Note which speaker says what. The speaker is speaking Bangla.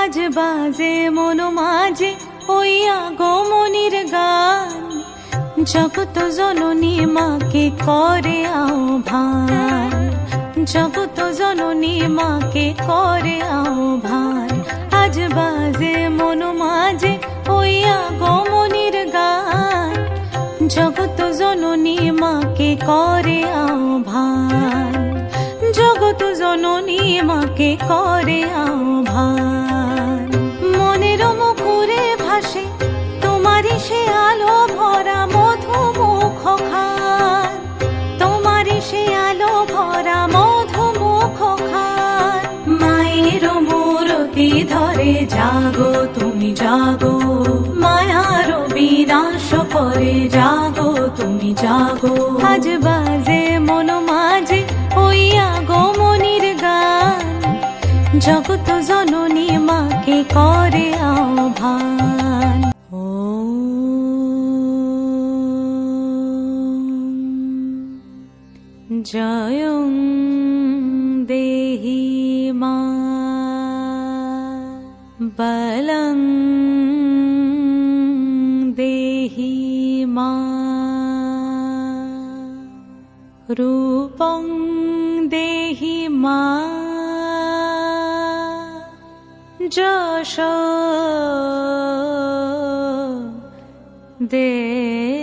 Speaker 1: আজ বাজে মন মাঝে ওই আগমনীর গান, জগত জননী মাকে করে আহ্বান, জগত জননী মাকে করে আহ্বান। আজ বাজে মন মাঝে ওই আগমনীর গান, জগত জননী মাকে করে আহ্বান, জগত জননী মাকে করে আহ্বান। মনের মুখরে ভাসে তোমারই সে আলো ভরা মধুমুখ খান, তোমারই সে আলো ভরা মধুমুখ খান। মায়ের মূরতি ধরে জাগো তুমি জাগো, মায়ার বিনাশ করে জাগো তুমি জাগো। আজ বাজে মন মাঝে ওই আগমনীর গান, জগত জননী মাকে করে আহ্বান। জয়ং দেহি মা বলং দেহি মা, রূপং দেহি মা, যশো দেহি